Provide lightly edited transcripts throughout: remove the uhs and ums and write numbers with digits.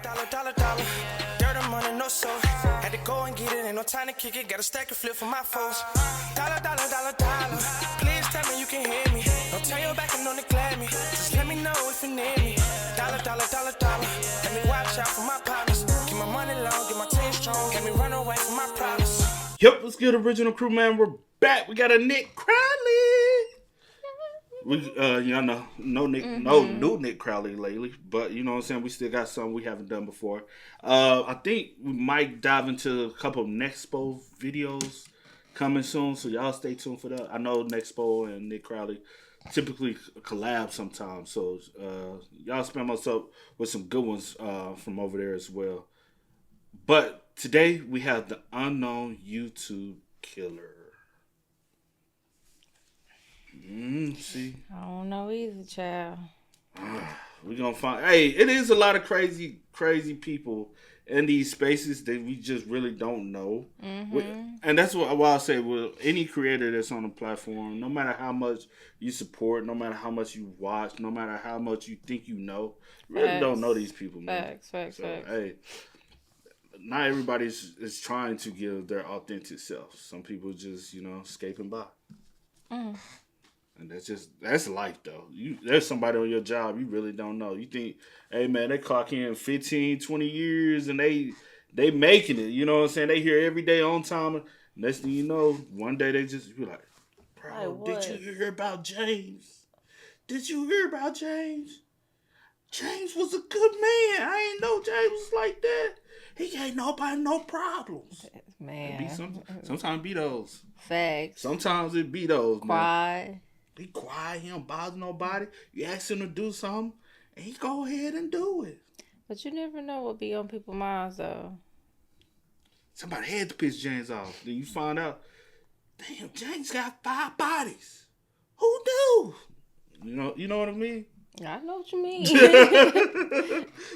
dollar. Dirt and money, no soul. Had to go and get it, ain't no time to kick it. Got a stack of flip for my foes. Dollar. Please tell me you can hear me. Don't turn your back and don't neglect me. Just let me know if you need me. Dollar. Let me watch out for my partners. Keep my money long, get my team strong. Let me run away from my problems. Yep, let's get original crew, man. We're back. We got a Nick Crowley. Y'all know, no new Nick Crowley lately, but you know what I'm saying. We still got something we haven't done before. I think we might dive into a couple of Nexpo videos coming soon, so y'all stay tuned for that. I know Nexpo and Nick Crowley typically collab sometimes, so y'all spam us up with some good ones from over there as well. But today we have the unknown YouTube killer. See, I don't know either, child. We're gonna find. Hey, it is a lot of crazy people in these spaces that we just really don't know. And that's why I say, with any creator that's on the platform, no matter how much you support, no matter how much you watch, no matter how much you think you know, you really don't know these people, man. Facts. Hey, not everybody is trying to give their authentic self. Some people just, scaping by. And that's life, though. There's somebody on your job you really don't know. You think, hey, man, they clock in 15, 20 years and they making it. You know what I'm saying? They here every day on time. And next thing you know, one day they just be like, bro, did you hear about James? Did you hear about James? James was a good man. I ain't know James was like that. He ain't nobody no problems. Man. Sometimes it be those. Facts. Sometimes it be those, quiet. Man. He quiet, he don't bother nobody. You ask him to do something, and he go ahead and do it. But you never know what be on people's minds, though. Somebody had to piss James off. Then you find out, damn, James got 5 bodies. Who knew? You know what I mean? I know what you mean.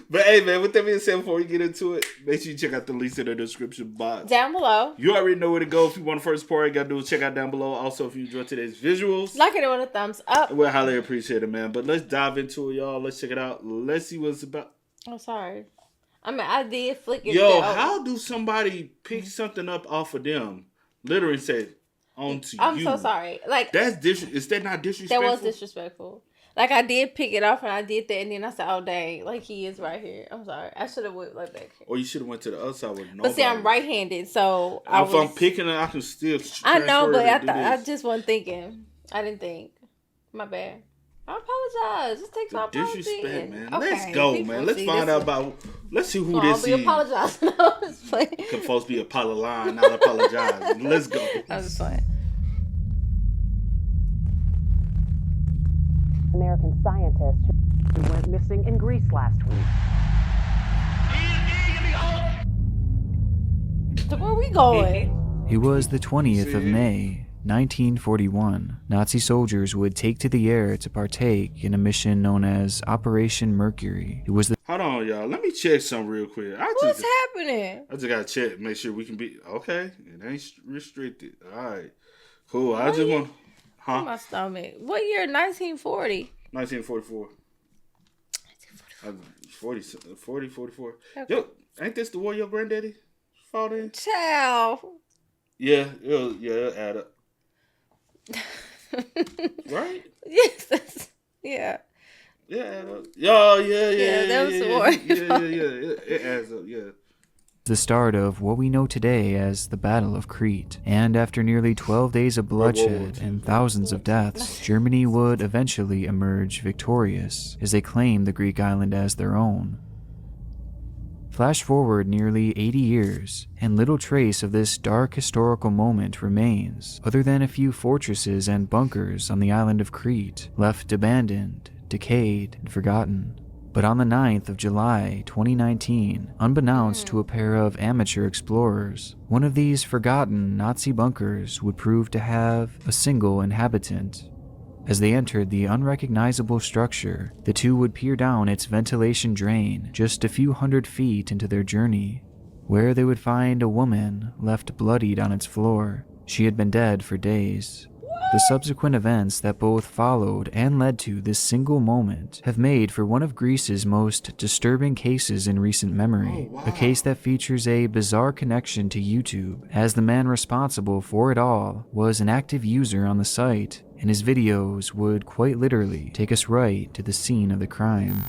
But hey, man, with that being said, before we get into it, make sure you check out the links in the description box. Down below. You already know where to go. If you want the first part, you got to do is check out down below. Also, if you enjoyed today's visuals, like it with a thumbs up. We'll highly appreciate it, man. But let's dive into it, y'all. Let's check it out. Let's see what it's about. Oh, sorry. I did flick it. Yo, how do somebody pick something up off of them? Literally said, onto you. I'm so sorry. Like, is that not disrespectful? That was disrespectful. Like, I did pick it off and I did that, and then I said, oh, dang, like, he is right here. I'm sorry. I should have went like back here. Or you should have went to the other side with nobody. But see, I'm right-handed, so if I'm picking it, I can still I know, but I just wasn't thinking. I didn't think. My bad. I apologize. Just take my apology. Disrespect, man. Okay, let's go, man. Let's find out about. Let's see who this is. I'll be apologizing. Can folks be apologizing, not apologizing? Let's go. I was just playing. American scientist who went missing in Greece last week. So where are we going? It was the 20th of May, 1941. Nazi soldiers would take to the air to partake in a mission known as Operation Mercury. It was the... Hold on, y'all. Let me check something real quick. What's happening? I just gotta check, make sure we can be okay. It ain't restricted. All right, cool. I just want. Huh? My stomach. What year? 1940. 1944. 44. Okay. Yo, ain't this the war your granddaddy fought in? Child. Yeah, it'll add up. Right? Yes. Yeah. Yeah, add up. Yeah, that was the war. Yeah. It adds up, yeah. The start of what we know today as the Battle of Crete. And after nearly 12 days of bloodshed and thousands of deaths, Germany would eventually emerge victorious as they claimed the Greek island as their own. Flash forward nearly 80 years, and little trace of this dark historical moment remains, other than a few fortresses and bunkers on the island of Crete, left abandoned, decayed, and forgotten. But on the 9th of July, 2019, unbeknownst to a pair of amateur explorers, one of these forgotten Nazi bunkers would prove to have a single inhabitant. As they entered the unrecognizable structure, the two would peer down its ventilation drain just a few hundred feet into their journey, where they would find a woman left bloodied on its floor. She had been dead for days. What? The subsequent events that both followed and led to this single moment have made for one of Greece's most disturbing cases in recent memory. A case that features a bizarre connection to YouTube, as the man responsible for it all was an active user on the site, and his videos would quite literally take us right to the scene of the crime.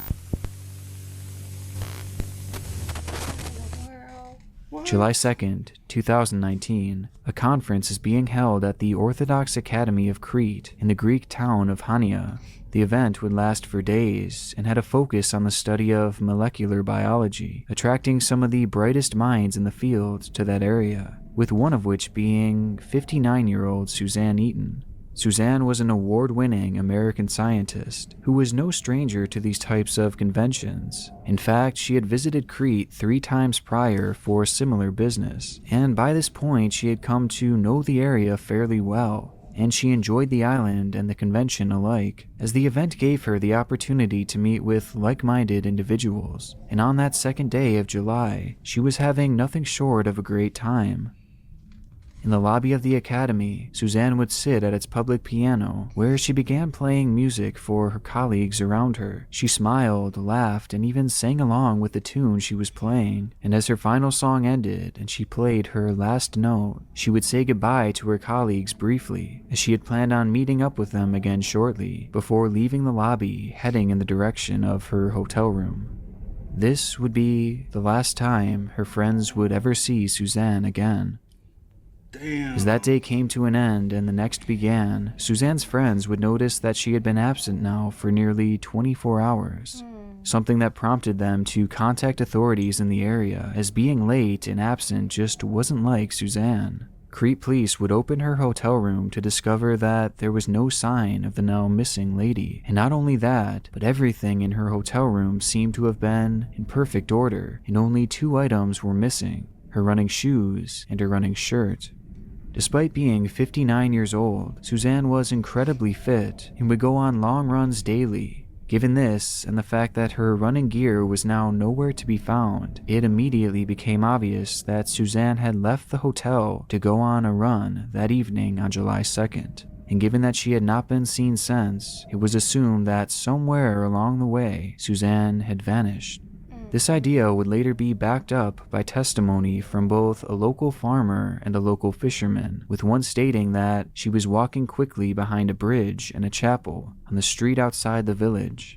July 2nd, 2019, a conference is being held at the Orthodox Academy of Crete in the Greek town of Hania. The event would last for days and had a focus on the study of molecular biology, attracting some of the brightest minds in the field to that area, with one of which being 59-year-old Suzanne Eaton. Suzanne was an award-winning American scientist who was no stranger to these types of conventions. In fact, she had visited Crete 3 times prior for similar business, and by this point she had come to know the area fairly well, and she enjoyed the island and the convention alike, as the event gave her the opportunity to meet with like-minded individuals. And on that second day of July, she was having nothing short of a great time. In the lobby of the academy, Suzanne would sit at its public piano, where she began playing music for her colleagues around her. She smiled, laughed, and even sang along with the tune she was playing, and as her final song ended and she played her last note, she would say goodbye to her colleagues briefly, as she had planned on meeting up with them again shortly, before leaving the lobby, heading in the direction of her hotel room. This would be the last time her friends would ever see Suzanne again. Damn. As that day came to an end and the next began, Suzanne's friends would notice that she had been absent now for nearly 24 hours, something that prompted them to contact authorities in the area, as being late and absent just wasn't like Suzanne. Crete police would open her hotel room to discover that there was no sign of the now missing lady, and not only that, but everything in her hotel room seemed to have been in perfect order, and only 2 items were missing: her running shoes and her running shirt. Despite being 59 years old, Suzanne was incredibly fit and would go on long runs daily. Given this, and the fact that her running gear was now nowhere to be found, it immediately became obvious that Suzanne had left the hotel to go on a run that evening on July 2nd. And given that she had not been seen since, it was assumed that somewhere along the way, Suzanne had vanished. This idea would later be backed up by testimony from both a local farmer and a local fisherman, with one stating that she was walking quickly behind a bridge and a chapel on the street outside the village.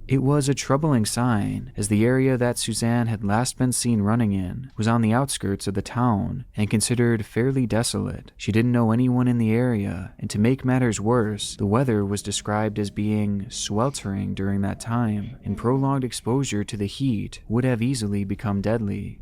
It was a troubling sign, as the area that Suzanne had last been seen running in was on the outskirts of the town and considered fairly desolate. She didn't know anyone in the area, and to make matters worse, the weather was described as being sweltering during that time, and prolonged exposure to the heat would have easily become deadly.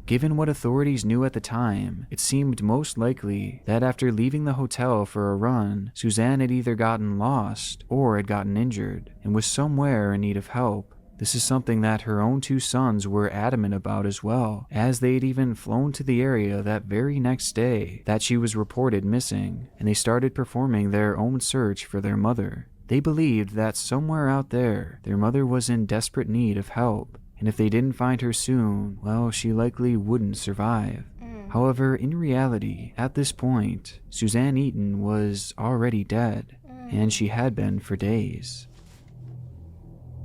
Given what authorities knew at the time, it seemed most likely that after leaving the hotel for a run, Suzanne had either gotten lost or had gotten injured and was somewhere in need of help. This is something that her own 2 sons were adamant about as well, as they had even flown to the area that very next day that she was reported missing, and they started performing their own search for their mother. They believed that somewhere out there, their mother was in desperate need of help, and if they didn't find her soon, well, she likely wouldn't survive. However, in reality, at this point, Suzanne Eaton was already dead, and she had been for days.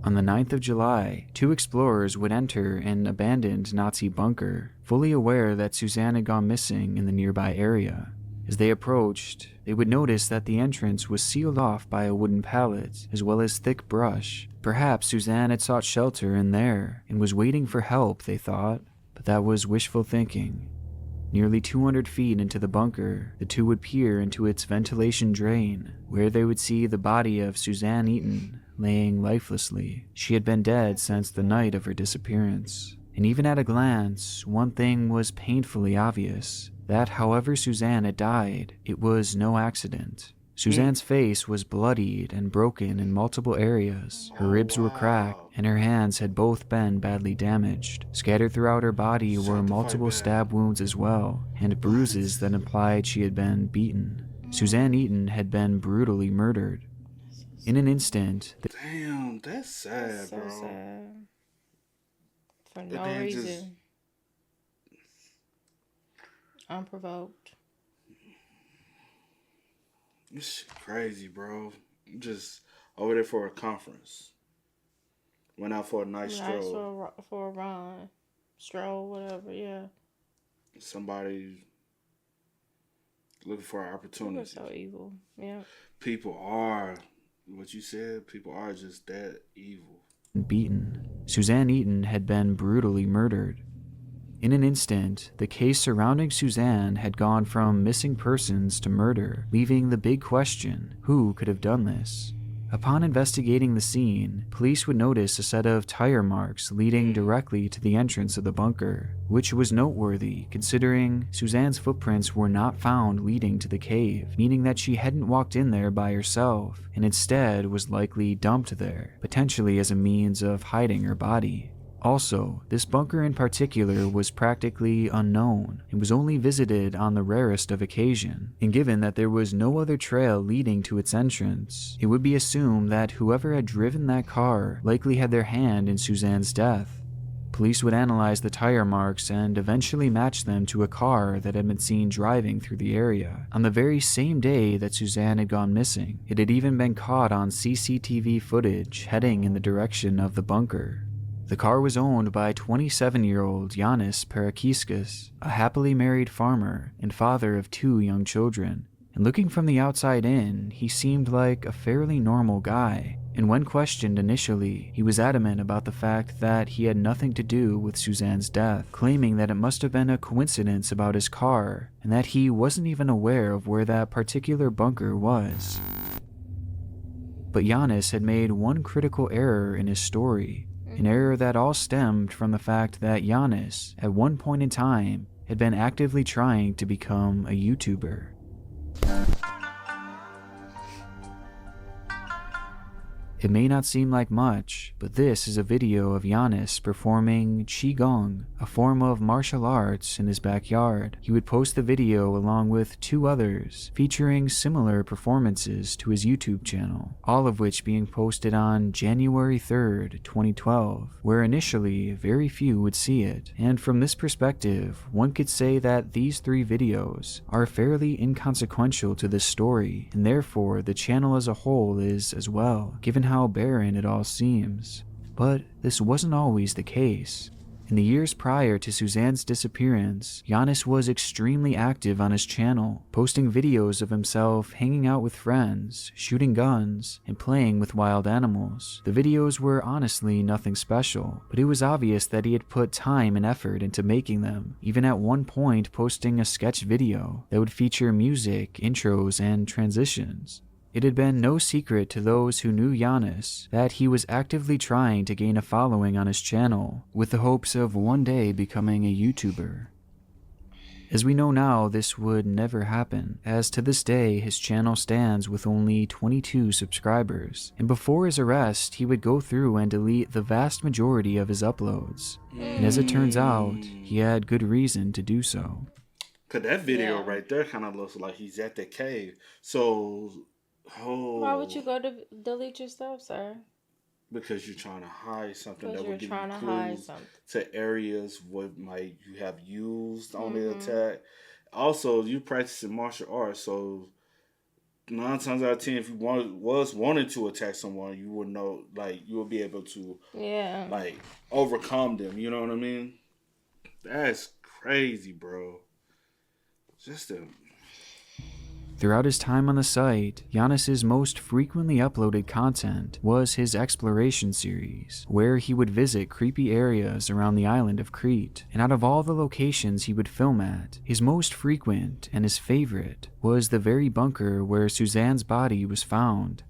On the 9th of July, 2 explorers would enter an abandoned Nazi bunker, fully aware that Suzanne had gone missing in the nearby area. As they approached, they would notice that the entrance was sealed off by a wooden pallet, as well as thick brush. Perhaps Suzanne had sought shelter in there and was waiting for help, they thought, but that was wishful thinking. Nearly 200 feet into the bunker, the 2 would peer into its ventilation drain, where they would see the body of Suzanne Eaton laying lifelessly. She had been dead since the night of her disappearance. And even at a glance, one thing was painfully obvious: that however Suzanne had died, it was no accident. Suzanne's face was bloodied and broken in multiple areas. Her ribs were cracked, and her hands had both been badly damaged. Scattered throughout her body were multiple stab wounds as well, and bruises that implied she had been beaten. Suzanne Eaton had been brutally murdered. In an instant, Damn, that's sad, So bro. sad. For And no then reason. just- Unprovoked. This shit crazy, bro. I'm just over there for a conference. Went out for a nice stroll. For a run, stroll, whatever. Yeah. Somebody looking for an opportunity. People are so evil. Yeah. People are, what you said, people are just that evil. Beaten. Suzanne Eaton had been brutally murdered. In an instant, the case surrounding Suzanne had gone from missing persons to murder, leaving the big question, who could have done this? Upon investigating the scene, police would notice a set of tire marks leading directly to the entrance of the bunker, which was noteworthy considering Suzanne's footprints were not found leading to the cave, meaning that she hadn't walked in there by herself and instead was likely dumped there, potentially as a means of hiding her body. Also, this bunker in particular was practically unknown and was only visited on the rarest of occasion, and given that there was no other trail leading to its entrance, it would be assumed that whoever had driven that car likely had their hand in Suzanne's death. Police would analyze the tire marks and eventually match them to a car that had been seen driving through the area on the very same day that Suzanne had gone missing. It had even been caught on CCTV footage heading in the direction of the bunker. The car was owned by 27-year-old Yanis Parakiskas, a happily married farmer and father of 2 young children. And looking from the outside in, he seemed like a fairly normal guy. And when questioned initially, he was adamant about the fact that he had nothing to do with Suzanne's death, claiming that it must have been a coincidence about his car, and that he wasn't even aware of where that particular bunker was. But Yanis had made one critical error in his story. An error that all stemmed from the fact that Yanis, at one point in time, had been actively trying to become a YouTuber. It may not seem like much, but this is a video of Yanis performing Qigong, a form of martial arts, in his backyard. He would post the video along with 2 others, featuring similar performances to his YouTube channel, all of which being posted on January 3rd, 2012, where initially very few would see it. And from this perspective, one could say that these 3 videos are fairly inconsequential to this story, and therefore the channel as a whole is as well, given how barren it all seems. But this wasn't always the case. In the years prior to Suzanne's disappearance, Yanis was extremely active on his channel, posting videos of himself hanging out with friends, shooting guns, and playing with wild animals. The videos were honestly nothing special, but it was obvious that he had put time and effort into making them, even at one point posting a sketch video that would feature music, intros, and transitions. It had been no secret to those who knew Yanis that he was actively trying to gain a following on his channel, with the hopes of one day becoming a YouTuber. As we know now, this would never happen, as to this day his channel stands with only 22 subscribers, and before his arrest he would go through and delete the vast majority of his uploads, and as it turns out, he had good reason to do so. Cause that video right there kind of looks like he's at the cave, so... Oh. Why would you go to delete your stuff, sir? Because you're trying to hide something that would give trying you to hide clues something to areas what might you have used on the attack. Also, you practicing martial arts, so 9 times out of 10, if you wanted to attack someone, you would know, like, you would be able to, like, overcome them. You know what I mean? That's crazy, bro. Just a... Throughout his time on the site, Yanis's most frequently uploaded content was his exploration series, where he would visit creepy areas around the island of Crete. And out of all the locations he would film at, his most frequent and his favorite was the very bunker where Suzanne's body was found.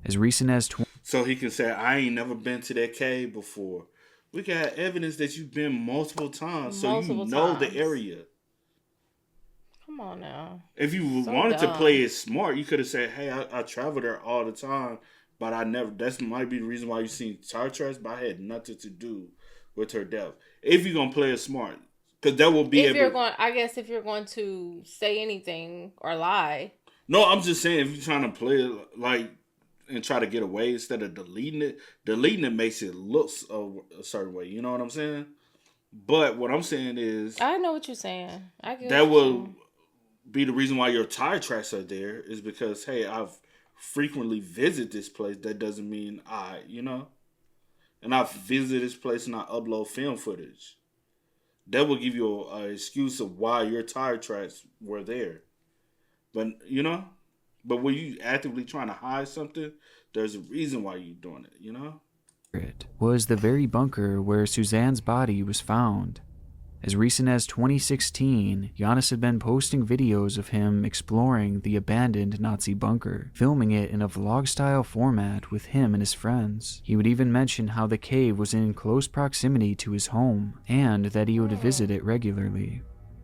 As recent as So he can say, I ain't never been to that cave before. We got evidence that you've been multiple times, so you know the area. Come on now. If you wanted to play it smart, you could have said, hey, I travel there all the time, but I never, that might be the reason why you seen tire tracks, but I had nothing to do with her death. If you're going to play it smart. Because that will be I guess if you're going to say anything or lie. No, I'm just saying, if you're trying to play it, like, and try to get away instead of deleting it makes it look a certain way. You know what I'm saying? But what I'm saying is... I know what you're saying. I get that will... be the reason why your tire tracks are there is because, hey, I've frequently visited this place. That doesn't mean and I've visited this place and I upload film footage. That will give you an excuse of why your tire tracks were there. But, but when you actively trying to hide something, there's a reason why you're doing it, It was the very bunker where Suzanne's body was found. As recent as 2016, Giannis had been posting videos of him exploring the abandoned Nazi bunker, filming it in a vlog-style format with him and his friends. He would even mention how the cave was in close proximity to his home, and that he would visit it regularly.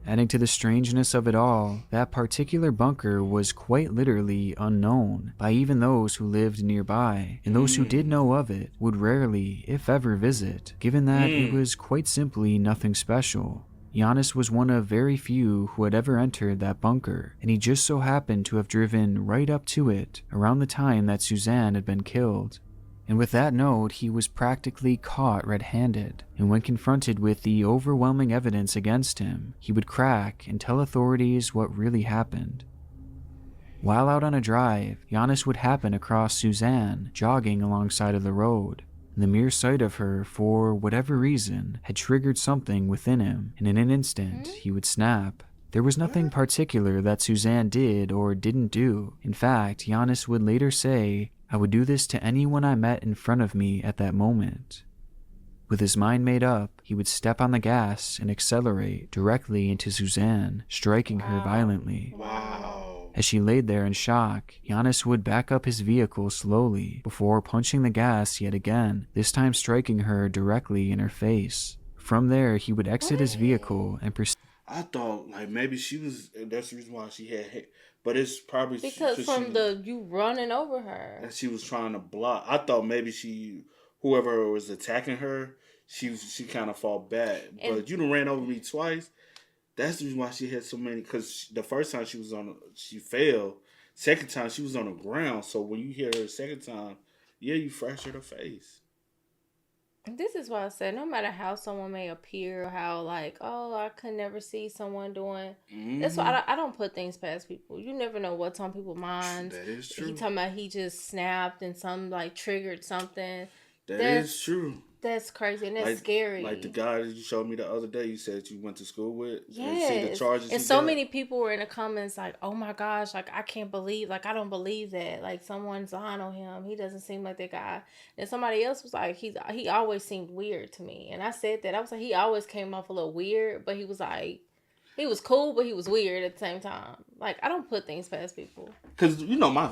Adding to the strangeness of it all, that particular bunker was quite literally unknown by even those who lived nearby, and those who did know of it would rarely, if ever, visit, given that it was quite simply nothing special. Giannis was one of very few who had ever entered that bunker, and he just so happened to have driven right up to it around the time that Suzanne had been killed. And with that note, he was practically caught red-handed, and when confronted with the overwhelming evidence against him, he would crack and tell authorities what really happened. While out on a drive, Giannis would happen across Suzanne jogging alongside of the road. The mere sight of her, for whatever reason, had triggered something within him, and in an instant, he would snap. There was nothing particular that Suzanne did or didn't do. In fact, Giannis would later say, "I would do this to anyone I met in front of me at that moment." With his mind made up, he would step on the gas and accelerate directly into Suzanne, striking her violently. Wow. As she laid there in shock, Giannis would back up his vehicle slowly before punching the gas yet again, this time striking her directly in her face. From there, he would exit his vehicle and proceed. I thought maybe that's the reason why she had hit. But it's probably because from you running over her. And she was trying to block. I thought maybe whoever was attacking her, she kind of fought back. But you done ran over me twice. That's the reason why she had so many. Because the first time she fell. Second time she was on the ground. So when you hit her the second time, you fractured her face. This is why I said, no matter how someone may appear, or how I could never see someone doing. That's why I don't put things past people. You never know what's on people's minds. That is true. He talking about he just snapped and some triggered something. That's true. That's crazy and that's scary. Like the guy that you showed me the other day, you said you went to school with. Yes. And see the charges. And so many people were in the comments oh my gosh, I can't believe, I don't believe that. Someone's lying on him. He doesn't seem like that guy. And somebody else was he always seemed weird to me. And I said that. I was he always came off a little weird, but he was he was cool, but he was weird at the same time. I don't put things past people. Because,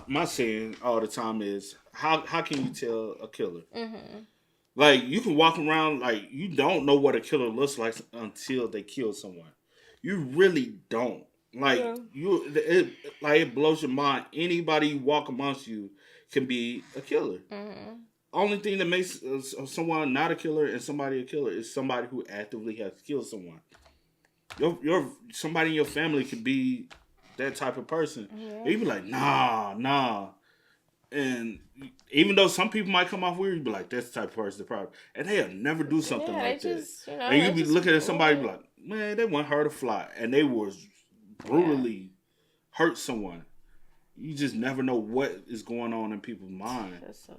my saying all the time is, how can you tell a killer? Mm-hmm. You can walk around you don't know what a killer looks like until they kill someone. You really don't. It blows your mind. Anybody you walk amongst you can be a killer. Mm-hmm. Only thing that makes someone not a killer and somebody a killer is somebody who actively has killed someone. Somebody in your family could be that type of person. Mm-hmm. You be like, nah. And even though some people might come off weird, you be like, that's the type of person probably. And they'll never do something like that. And you be looking at somebody and be like, man, they want her to fly. And they was brutally hurt someone. You just never know what is going on in people's minds.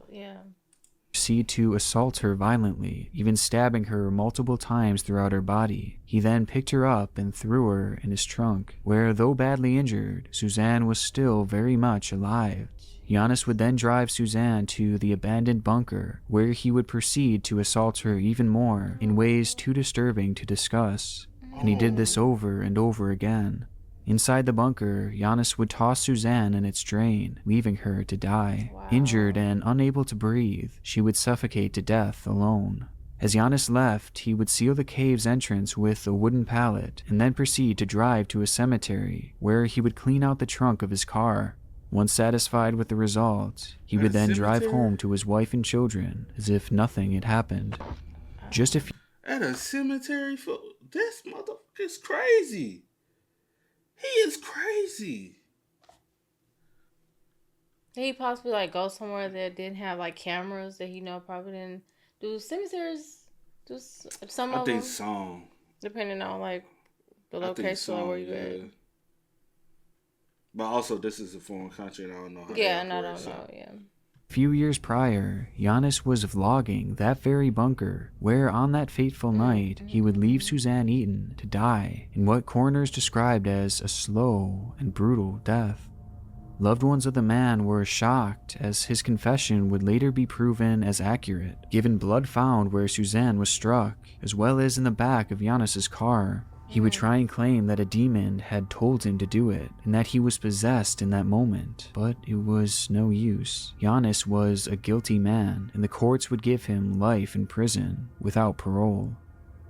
Proceed to assault her violently, even stabbing her multiple times throughout her body. He then picked her up and threw her in his trunk, where, though badly injured, Suzanne was still very much alive. Giannis would then drive Suzanne to the abandoned bunker, where he would proceed to assault her even more in ways too disturbing to discuss. And he did this over and over again. Inside the bunker, Giannis would toss Suzanne in its drain, leaving her to die. Wow. Injured and unable to breathe, she would suffocate to death alone. As Giannis left, he would seal the cave's entrance with a wooden pallet and then proceed to drive to a cemetery, where he would clean out the trunk of his car. Once satisfied with the result, he would then drive home to his wife and children as if nothing had happened. At a cemetery? This motherfucker is crazy. He is crazy. Did he possibly go somewhere that didn't have cameras that he probably didn't do? Cemeteries do some of them? I think some. Depending on the location or where you at. But also, this is a foreign country, and I don't know how. Yeah, they and I operate, don't so. know. Yeah. A few years prior, Giannis was vlogging that very bunker where on that fateful night he would leave Suzanne Eaton to die in what coroners described as a slow and brutal death. Loved ones of the man were shocked as his confession would later be proven as accurate, given blood found where Suzanne was struck, as well as in the back of Giannis's car. He would try and claim that a demon had told him to do it, and that he was possessed in that moment, but it was no use. Giannis was a guilty man, and the courts would give him life in prison, without parole.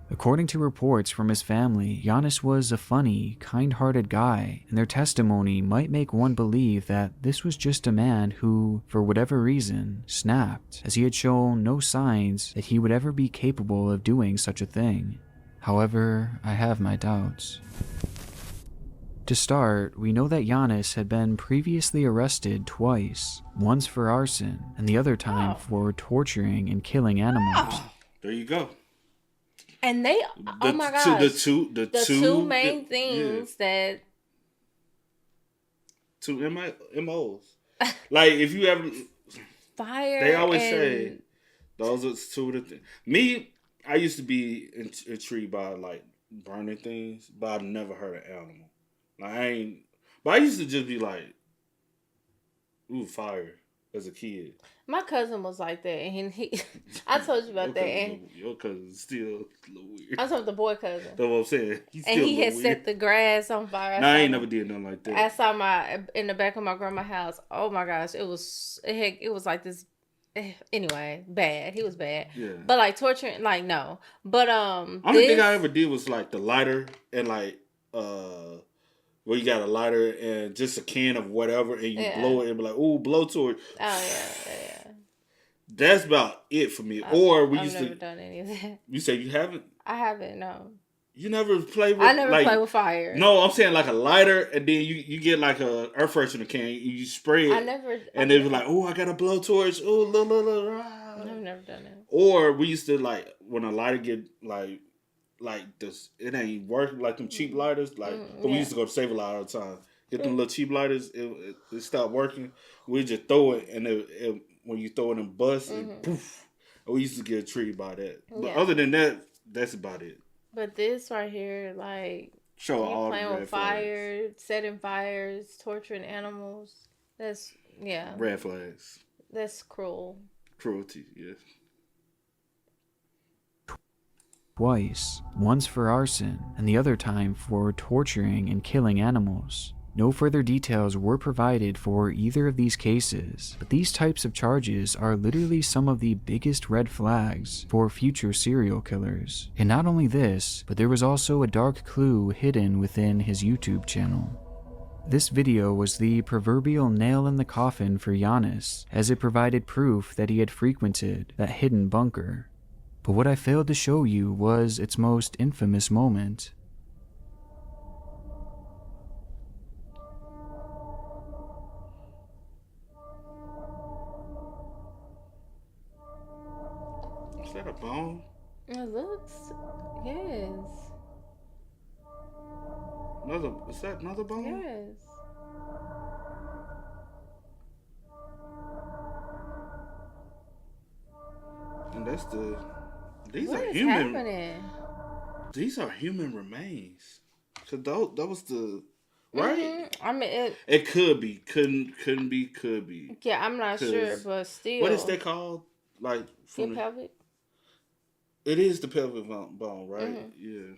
According to reports from his family, Giannis was a funny, kind-hearted guy, and their testimony might make one believe that this was just a man who, for whatever reason, snapped, as he had shown no signs that he would ever be capable of doing such a thing. However, I have my doubts. To start, we know that Giannis had been previously arrested twice, once for arson, and the other time for torturing and killing animals. There you go. And they, oh my gosh, The two main things that two MOs. Like if you ever fire. they always say those are two of the things. Me, I used to be intrigued by like burning things, but I've never hurt an animal. Like but I used to just be like, ooh, fire as a kid. My cousin was like that, and he I told you about that. And Your cousin's still a little weird. I'm talking about the boy cousin. That's what I'm saying. And he had set the grass on fire. Nah, I ain't never did nothing like that. I saw in the back of my grandma's house. Oh my gosh, it was like this. Anyway, bad. He was bad. Yeah. But like torturing, like no. But only thing I ever did was like the lighter and like where you got a lighter and just a can of whatever and you blow it and be like, ooh, blowtorch. Oh yeah. That's about it for me. I've never done any of that. You say you haven't? I haven't. No. You never play with? I never play with fire. No, I'm saying like a lighter, and then you get like a air freshener can, you spray it. I never. And they were like, oh, I got a blowtorch. Oh, I've never done it. Or we used to like when a lighter get like this, it ain't working like them cheap lighters. Like we used to go to Save a Lot all the time. Get them little cheap lighters. It stopped working. We just throw it, and it when you throw it in bust, it poof. And we used to get treated by that. But other than that, that's about it. But this right here, like show all playing the with fire, setting fires, torturing animals. That's red flags. That's cruel. Cruelty, yes. Twice, once for arson, and the other time for torturing and killing animals. No further details were provided for either of these cases, but these types of charges are literally some of the biggest red flags for future serial killers. And not only this, but there was also a dark clue hidden within his YouTube channel. This video was the proverbial nail in the coffin for Giannis, as it provided proof that he had frequented that hidden bunker. But what I failed to show you was its most infamous moment. Is that a bone? It looks, yes. Is that another bone? Yes. And that's these What are is human. happening? These are human remains. So that was the right. Mm-hmm. I mean, it could be, couldn't be, could be. Yeah, I'm not sure, but still. What is that called? Like Your pelvic? It is the pelvic bone, right? Mm-hmm. Yeah.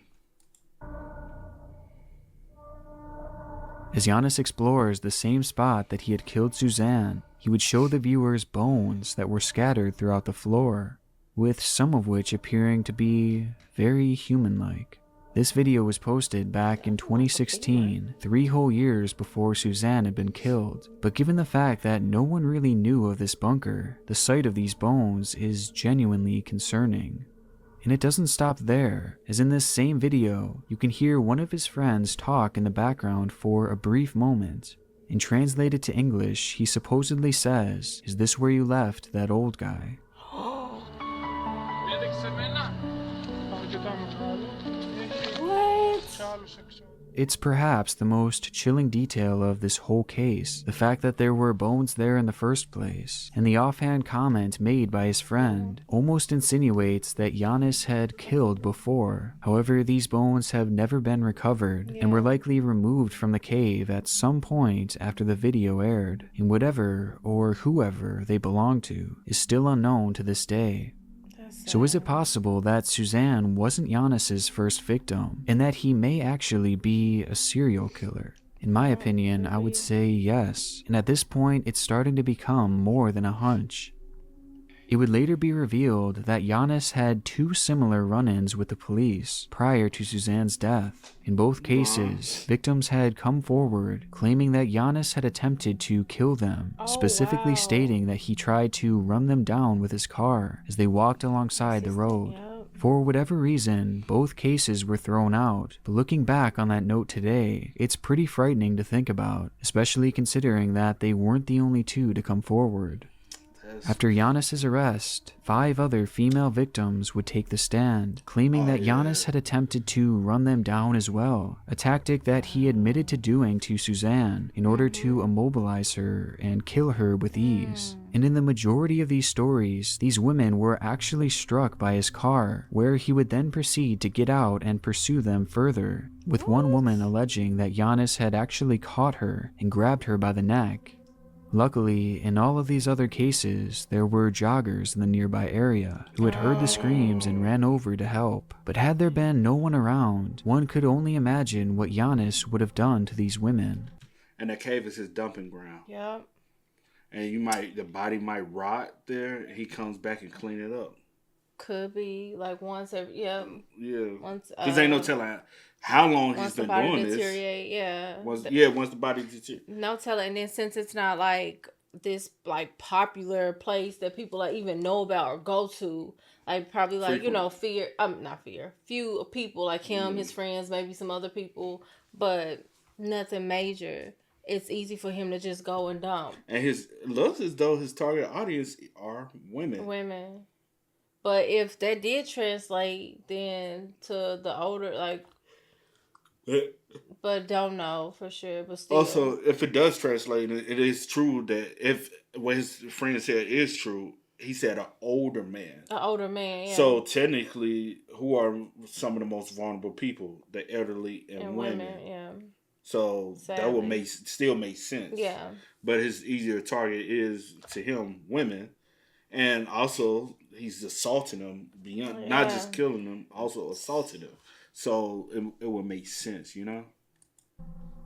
As Giannis explores the same spot that he had killed Suzanne, he would show the viewers bones that were scattered throughout the floor, with some of which appearing to be very human-like. This video was posted back in 2016, 3 whole years before Suzanne had been killed, but given the fact that no one really knew of this bunker, the sight of these bones is genuinely concerning. And it doesn't stop there, as in this same video, you can hear one of his friends talk in the background for a brief moment. And translated to English, he supposedly says, "Is this where you left that old guy?" What? It's perhaps the most chilling detail of this whole case, the fact that there were bones there in the first place, and the offhand comment made by his friend almost insinuates that Giannis had killed before. However, these bones have never been recovered and were likely removed from the cave at some point after the video aired, and whatever or whoever they belong to is still unknown to this day. So is it possible that Suzanne wasn't Giannis's first victim, and that he may actually be a serial killer? In my opinion, I would say yes, and at this point it's starting to become more than a hunch. It would later be revealed that Giannis had 2 similar run-ins with the police prior to Suzanne's death. In both cases, victims had come forward claiming that Giannis had attempted to kill them, specifically stating that he tried to run them down with his car as they walked alongside the road. For whatever reason, both cases were thrown out, but looking back on that note today, it's pretty frightening to think about, especially considering that they weren't the only 2 to come forward. After Giannis' arrest, 5 other female victims would take the stand, claiming that Giannis had attempted to run them down as well, a tactic that he admitted to doing to Suzanne in order to immobilize her and kill her with ease. And in the majority of these stories, these women were actually struck by his car, where he would then proceed to get out and pursue them further, with one woman alleging that Giannis had actually caught her and grabbed her by the neck. Luckily, in all of these other cases, there were joggers in the nearby area who had heard the screams and ran over to help. But had there been no one around, one could only imagine what Giannis would have done to these women. And the cave is his dumping ground. Yep. And the body might rot there. He comes back and clean it up. Could be like once every once Because ain't no telling how long he's been doing this. Once the body deteriorates. No telling. And then since it's not like this like popular place that people like even know about or go to, like probably like few people like him, his friends, maybe some other people, but nothing major. It's easy for him to just go and dump. And it looks as though his target audience are women. But if that did translate then to the older, like, but don't know for sure. But still. Also, if it does translate, it is true that if what his friend said is true, he said an older man. An older man, yeah. So technically, who are some of the most vulnerable people? The elderly and women. Yeah. So sadly, that would still make sense. Yeah. But his easier target is to him women, and also he's assaulting them beyond not just killing them, also assaulting them. So it would make sense, you know?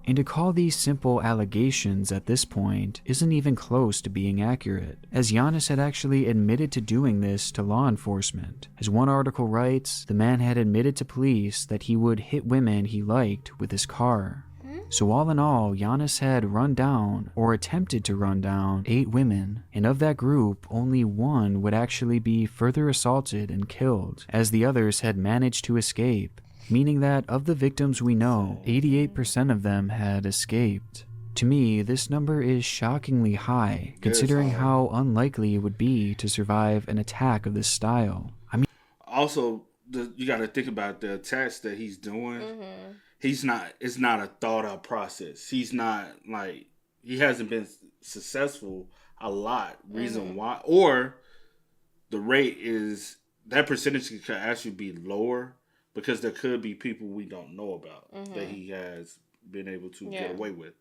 And to call these simple allegations at this point isn't even close to being accurate, as Giannis had actually admitted to doing this to law enforcement. As one article writes, the man had admitted to police that he would hit women he liked with his car. So all in all, Giannis had run down, or attempted to run down, 8 women, and of that group, only 1 would actually be further assaulted and killed, as the others had managed to escape, meaning that of the victims we know, 88% of them had escaped. To me, this number is shockingly high, considering how unlikely it would be to survive an attack of this style. I mean, also, you got to think about the attacks that he's doing. Mm-hmm. It's not a thought out process. He's not like, he hasn't been successful a lot. Reason why, or the rate is, that percentage could actually be lower because there could be people we don't know about that he has been able to get away with.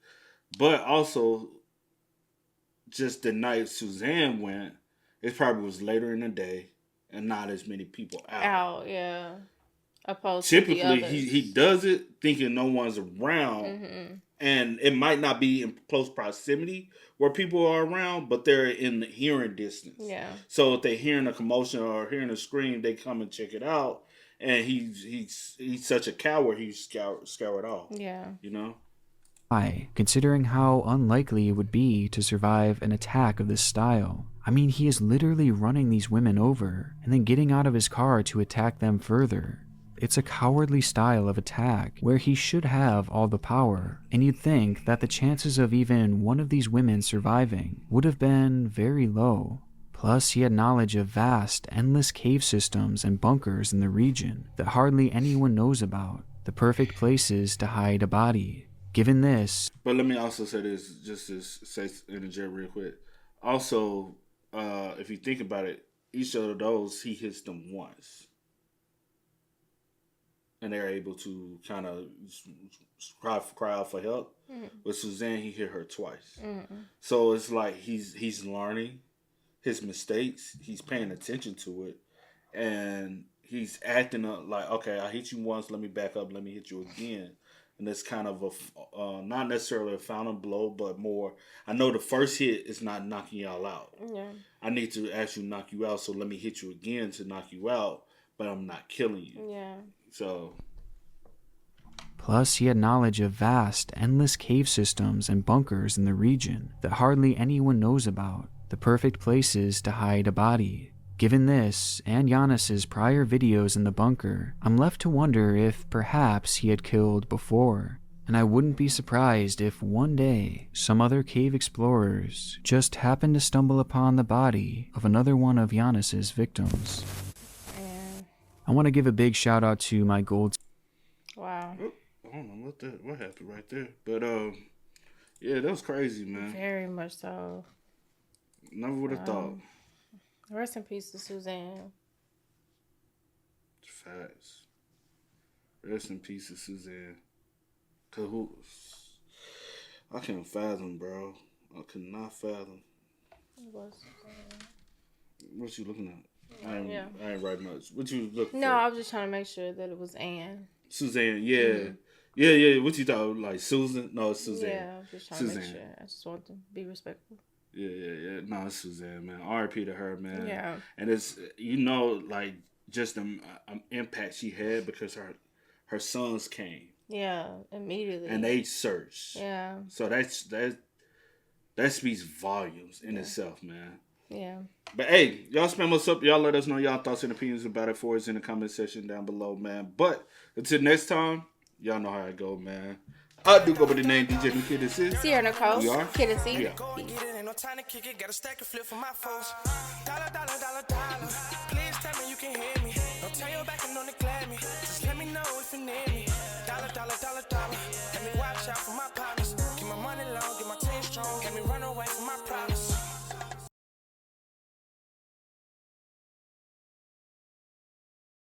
But also, just the night Suzanne went, it probably was later in the day and not as many people out. Opposed typically to the others. he does it thinking no one's around, and it might not be in close proximity where people are around, but they're in the hearing distance. So if they're hearing a commotion or hearing a scream, they come and check it out. And he's such a coward, he's scour it off. You know. Considering how unlikely it would be to survive an attack of this style. I mean, he is literally running these women over and then getting out of his car to attack them further. It's a cowardly style of attack where he should have all the power, and you'd think that the chances of even one of these women surviving would have been very low. Plus, he had knowledge of vast, endless cave systems and bunkers in the region that hardly anyone knows about. the perfect places to hide a body. Given this, But let me also say this, just to say interject real quick. Also, if you think about it, each of those he hits them once, and they're able to kind of cry out for help. With Suzanne, he hit her twice. So it's like he's learning his mistakes. He's paying attention to it, and he's acting up like, okay, I hit you once, let me back up, let me hit you again. And it's kind of a not necessarily a final blow, but more. I know the first hit is not knocking y'all out. Yeah. I need to actually knock you out, so let me hit you again to knock you out, but I'm not killing you. Yeah. So. plus he had knowledge of vast, endless cave systems and bunkers in the region that hardly anyone knows about, the perfect places to hide a body. Given this, and Giannis's prior videos in the bunker, I'm left to wonder if perhaps he had killed before. And I wouldn't be surprised if one day, some other cave explorers just happened to stumble upon the body of another one of Giannis's victims. Yeah. I want to give a big shout out to my gold... Wow. I don't know what happened right there. But, yeah, that was crazy, man. Very much so. Never would have thought. Rest in peace to Suzanne. Facts. Rest in peace to Suzanne. I can't fathom, bro. I could not fathom. It was Suzanne. What you looking at? I ain't writing much. What you looking for? No, I was just trying to make sure that it was Anne. Suzanne, yeah. Yeah. What you thought? Like Susan? No, it's Suzanne. Yeah, I was just trying to make sure. I just wanted to be respectful. Yeah. No, it's Suzanne, man. R.I.P. to her, man. Yeah. And it's, like, just the impact she had because her sons came. Yeah, immediately. And they searched. Yeah. So that speaks volumes in itself, man. Yeah. But hey, y'all spam us up. Y'all let us know y'all thoughts and opinions about it for us in the comment section down below, man. But until next time, y'all know how it go, man. I do go by the name DJ New Kid. This is Sierra Nicole. We are. Kid and C. We are. Go and get it, ain't no time to kick it. Got a stack and flip for my foes. Dollar. Please tell me you can hear me.